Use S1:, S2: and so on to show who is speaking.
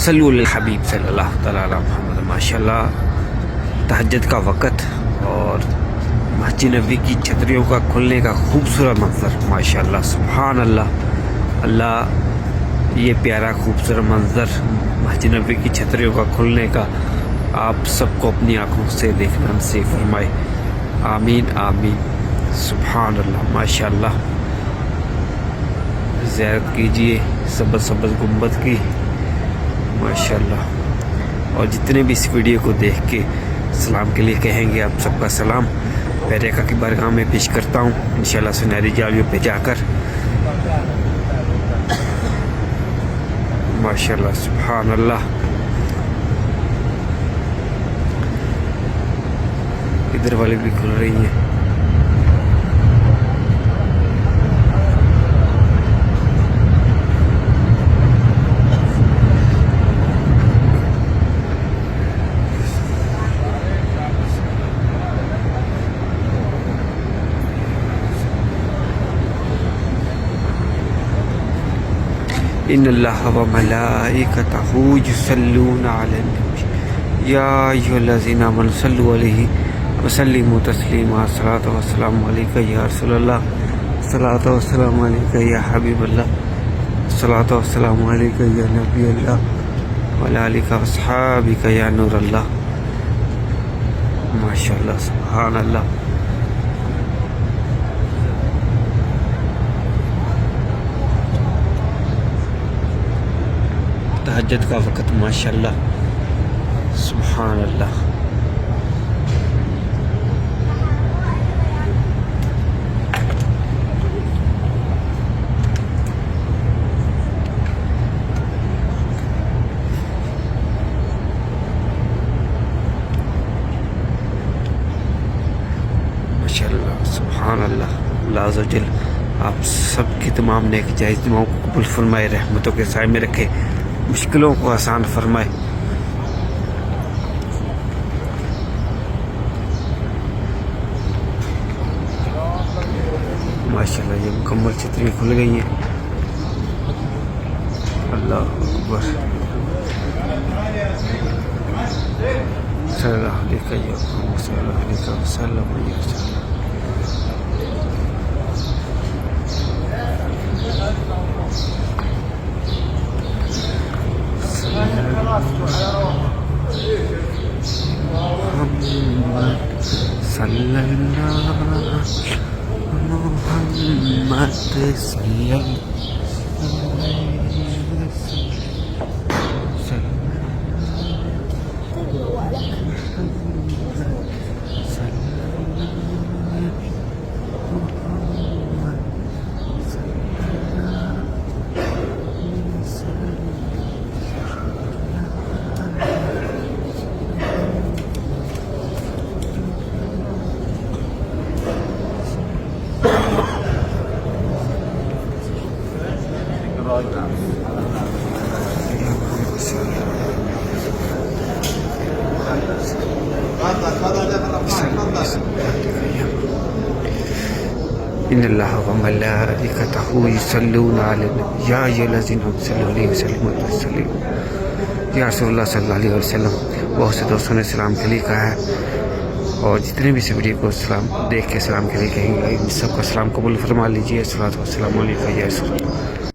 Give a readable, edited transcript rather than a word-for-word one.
S1: सल्लु अल हबीब सल्लल्लाहु तआला अला मुहम्मद। माशाल्लाह तहज्जुद का वक़्त और मस्जिद नबी की छतरियों का खुलने का खूबसूरत मंजर। माशाल्लाह सुभान अल्लाह। अल्लाह ये प्यारा खूबसूरत मंजर मस्जिद नबी की छतरियों का खुलने का आप सबको अपनी आँखों से देखना नसीब फरमाए। आमीन आमीन। सुभान अल्लाह। माशाल्लाह ज़ियारत कीजिए सब्ज़ सब्ज़ गुंबद की। माशाल्लाह। और जितने भी इस वीडियो को देख के सलाम के लिए कहेंगे, आप सबका सलाम पैरे का की बारगाह में पेश करता हूँ इंशाल्लाह सुनहरी जालियों पे जाकर। माशाल्लाह सुभान अल्लाह। इधर वाली भी खुल रही हैं। इन्नल्लाह व मलाइकतहू युसल्लूना अलन नबी या अय्युहल्लज़ीना आमनू सल्लु अलैहि व सल्लिमू तस्लीमा। सलातो व सलामु अलैका या रसूलल्लाह, सलातो व सलामु अलैका या हबीबल्लाह, सलातो व सलामु अलैका या नबील्लाह व अला आलिका व अस्हाबिका या नूरल्लाह। माशाल्लाह सुभान अल्लाह। तहज्जुद का वक़्त माशाल्लाह सुभान अल्लाह। माशाल्लाह सुभान अल्लाह। अल्लाह अज़्ज़ व जल आप सबकी तमाम नेक जायज़ दुआओं को कबूल फरमाए, रहमतों के साए में रखे, मुश्किलों को आसान फरमाए। माशाल्लाह ये मुकम्मल छतरियाँ खुल गई हैं। अल्लाह अकबर। सल्लल्लाहु अलैहि वसल्लम। इन्नल्लाह व मलाइकतहू युसल्लूना अलन नबी या अय्युहल्लज़ीना आमनू सल्लु अलैहि व सल्लिमू तस्लीमा। या रसूलल्लाह सल्लल्लाहु अलैहि वसल्लम। बहुत से दोस्तों ने सलाम के लिए कहा है और जितने भी इस वीडियो को सलाम देख के सलाम के लिए कहेंगे, इन सबका सलाम कबूल फरमा लीजिए। सलातो व सलामु अलैका या रसूल।